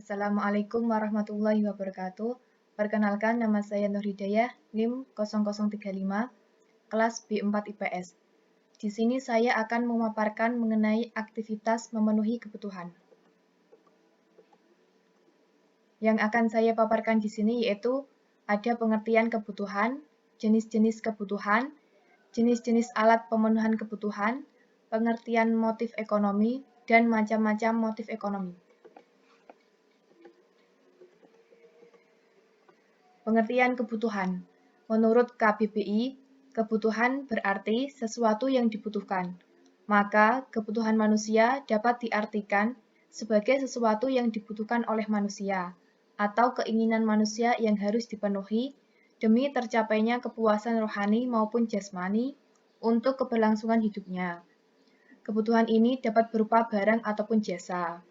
Assalamualaikum warahmatullahi wabarakatuh. Perkenalkan, nama saya Nur Hidayah, NIM 0035, kelas B4 IPS. Di sini saya akan memaparkan mengenai aktivitas memenuhi kebutuhan. Yang akan saya paparkan di sini yaitu ada pengertian kebutuhan, jenis-jenis kebutuhan, jenis-jenis alat pemenuhan kebutuhan, pengertian motif ekonomi, dan macam-macam motif ekonomi. Pengertian kebutuhan. Menurut KBBI, kebutuhan berarti sesuatu yang dibutuhkan. Maka, kebutuhan manusia dapat diartikan sebagai sesuatu yang dibutuhkan oleh manusia, atau keinginan manusia yang harus dipenuhi demi tercapainya kepuasan rohani maupun jasmani untuk keberlangsungan hidupnya. Kebutuhan ini dapat berupa barang ataupun jasa.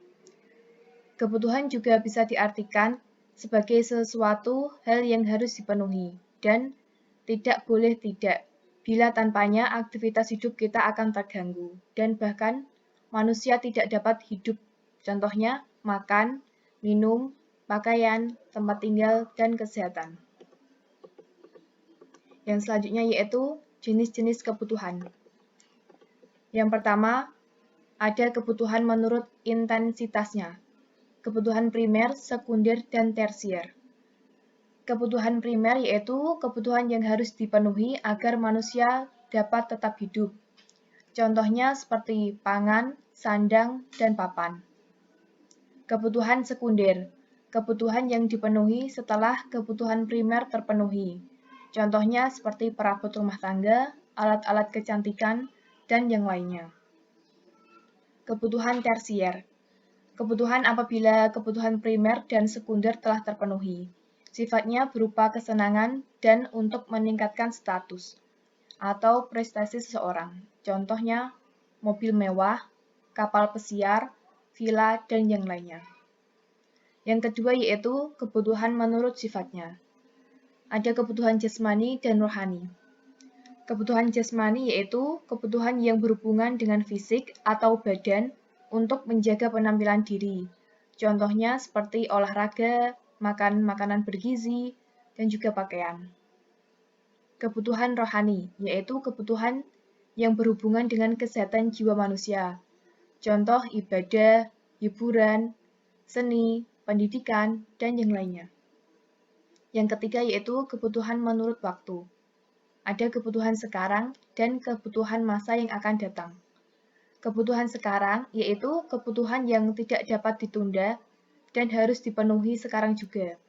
Kebutuhan juga bisa diartikan sebagai sesuatu hal yang harus dipenuhi dan tidak boleh tidak. Bila tanpanya aktivitas hidup kita akan terganggu dan bahkan manusia tidak dapat hidup. Contohnya makan, minum, pakaian, tempat tinggal, dan kesehatan. Yang selanjutnya yaitu jenis-jenis kebutuhan. Yang pertama, ada kebutuhan menurut intensitasnya. Kebutuhan primer, sekunder, dan tersier. Kebutuhan primer yaitu kebutuhan yang harus dipenuhi agar manusia dapat tetap hidup. Contohnya seperti pangan, sandang, dan papan. Kebutuhan sekunder, kebutuhan yang dipenuhi setelah kebutuhan primer terpenuhi. Contohnya seperti perabot rumah tangga, alat-alat kecantikan, dan yang lainnya. Kebutuhan tersier, kebutuhan apabila kebutuhan primer dan sekunder telah terpenuhi. Sifatnya berupa kesenangan dan untuk meningkatkan status atau prestasi seseorang. Contohnya mobil mewah, kapal pesiar, villa, dan yang lainnya. Yang kedua yaitu kebutuhan menurut sifatnya. Ada kebutuhan jasmani dan rohani. Kebutuhan jasmani yaitu kebutuhan yang berhubungan dengan fisik atau badan untuk menjaga penampilan diri. Contohnya seperti olahraga, makan makanan bergizi, dan juga pakaian. Kebutuhan rohani yaitu kebutuhan yang berhubungan dengan kesehatan jiwa manusia. Contoh ibadah, hiburan, seni, pendidikan, dan yang lainnya. Yang ketiga yaitu kebutuhan menurut waktu. Ada kebutuhan sekarang dan kebutuhan masa yang akan datang. Kebutuhan sekarang yaitu kebutuhan yang tidak dapat ditunda dan harus dipenuhi sekarang juga.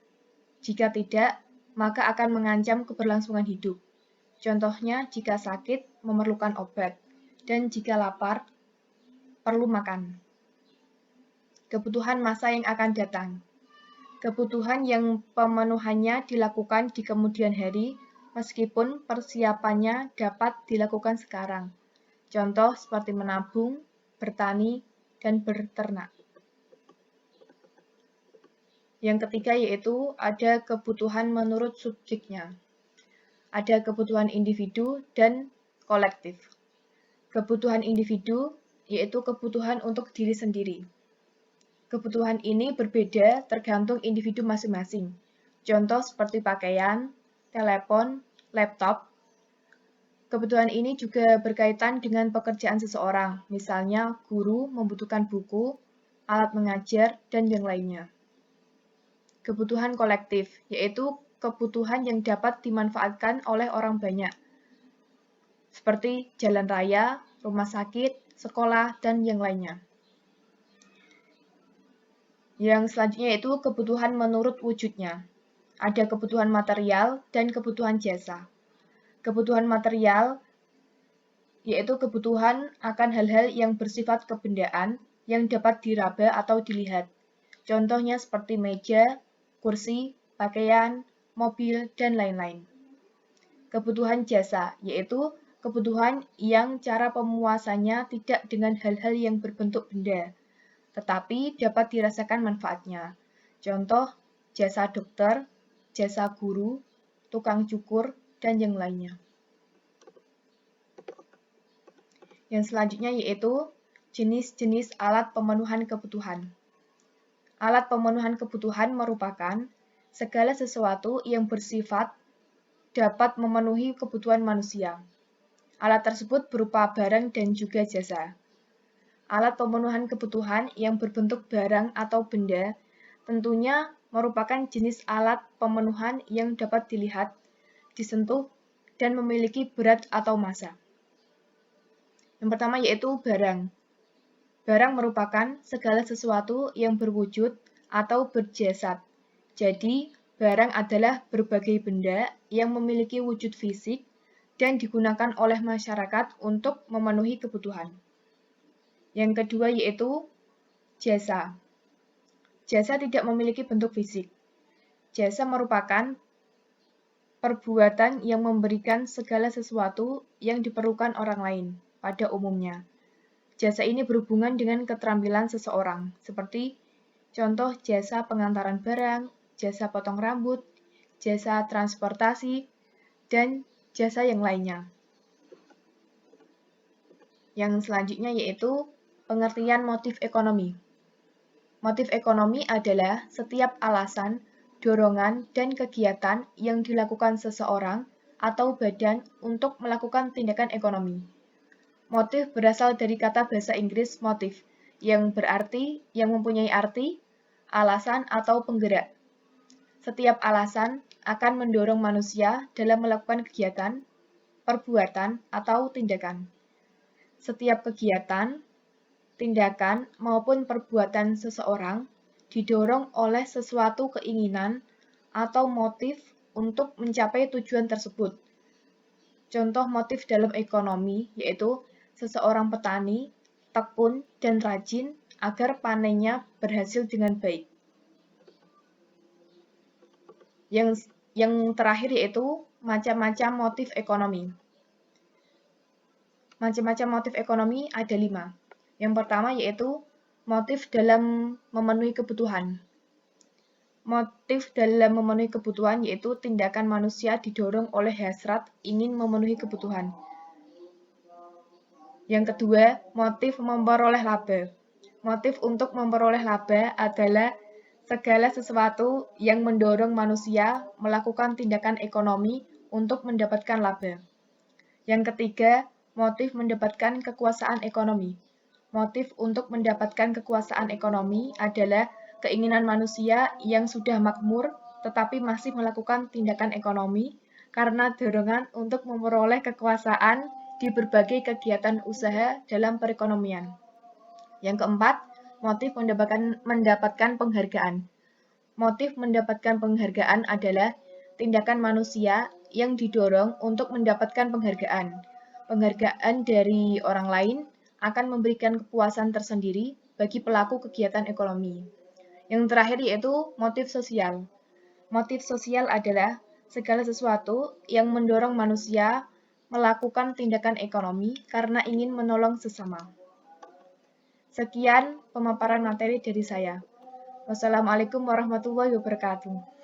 Jika tidak, maka akan mengancam keberlangsungan hidup. Contohnya jika sakit memerlukan obat dan jika lapar perlu makan. Kebutuhan masa yang akan datang. Kebutuhan yang pemenuhannya dilakukan di kemudian hari meskipun persiapannya dapat dilakukan sekarang. Contoh seperti menabung, bertani, dan berternak. Yang ketiga yaitu ada kebutuhan menurut subjeknya. Ada kebutuhan individu dan kolektif. Kebutuhan individu yaitu kebutuhan untuk diri sendiri. Kebutuhan ini berbeda tergantung individu masing-masing. Contoh seperti pakaian, telepon, laptop. Kebutuhan ini juga berkaitan dengan pekerjaan seseorang, misalnya guru membutuhkan buku, alat mengajar, dan yang lainnya. Kebutuhan kolektif, yaitu kebutuhan yang dapat dimanfaatkan oleh orang banyak, seperti jalan raya, rumah sakit, sekolah, dan yang lainnya. Yang selanjutnya yaitu kebutuhan menurut wujudnya. Ada kebutuhan material dan kebutuhan jasa. Kebutuhan material yaitu kebutuhan akan hal-hal yang bersifat kebendaan yang dapat diraba atau dilihat. Contohnya seperti meja, kursi, pakaian, mobil, dan lain-lain. Kebutuhan jasa yaitu kebutuhan yang cara pemuasannya tidak dengan hal-hal yang berbentuk benda, tetapi dapat dirasakan manfaatnya. Contoh, jasa dokter, jasa guru, tukang cukur, dan yang lainnya. Yang selanjutnya yaitu jenis-jenis alat pemenuhan kebutuhan. Alat pemenuhan kebutuhan merupakan segala sesuatu yang bersifat dapat memenuhi kebutuhan manusia. Alat tersebut berupa barang dan juga jasa. Alat pemenuhan kebutuhan yang berbentuk barang atau benda tentunya merupakan jenis alat pemenuhan yang dapat dilihat, disentuh, dan memiliki berat atau massa. Yang pertama yaitu barang. Barang merupakan segala sesuatu yang berwujud atau berjasad. Jadi, barang adalah berbagai benda yang memiliki wujud fisik dan digunakan oleh masyarakat untuk memenuhi kebutuhan. Yang kedua yaitu jasa. Jasa tidak memiliki bentuk fisik. Jasa merupakan perbuatan yang memberikan segala sesuatu yang diperlukan orang lain pada umumnya. Jasa ini berhubungan dengan keterampilan seseorang, seperti contoh jasa pengantaran barang, jasa potong rambut, jasa transportasi, dan jasa yang lainnya. Yang selanjutnya yaitu pengertian motif ekonomi. Motif ekonomi adalah setiap alasan, dorongan, dan kegiatan yang dilakukan seseorang atau badan untuk melakukan tindakan ekonomi. Motif berasal dari kata bahasa Inggris motif, yang mempunyai arti, alasan atau penggerak. Setiap alasan akan mendorong manusia dalam melakukan kegiatan, perbuatan, atau tindakan. Setiap kegiatan, tindakan, maupun perbuatan seseorang didorong oleh sesuatu keinginan atau motif untuk mencapai tujuan tersebut. Contoh motif dalam ekonomi yaitu seseorang petani, tekun, dan rajin agar panennya berhasil dengan baik. Yang terakhir yaitu macam-macam motif ekonomi. Macam-macam motif ekonomi ada 5. Yang pertama yaitu motif dalam memenuhi kebutuhan. Motif dalam memenuhi kebutuhan yaitu tindakan manusia didorong oleh hasrat ingin memenuhi kebutuhan. Yang kedua, motif memperoleh laba. Motif untuk memperoleh laba adalah segala sesuatu yang mendorong manusia melakukan tindakan ekonomi untuk mendapatkan laba. Yang ketiga, motif mendapatkan kekuasaan ekonomi. Motif untuk mendapatkan kekuasaan ekonomi adalah keinginan manusia yang sudah makmur tetapi masih melakukan tindakan ekonomi karena dorongan untuk memperoleh kekuasaan di berbagai kegiatan usaha dalam perekonomian. Yang keempat, motif mendapatkan penghargaan. Motif mendapatkan penghargaan adalah tindakan manusia yang didorong untuk mendapatkan penghargaan. Penghargaan dari orang lain akan memberikan kepuasan tersendiri bagi pelaku kegiatan ekonomi. Yang terakhir yaitu motif sosial. Motif sosial adalah segala sesuatu yang mendorong manusia melakukan tindakan ekonomi karena ingin menolong sesama. Sekian pemaparan materi dari saya. Wassalamualaikum warahmatullahi wabarakatuh.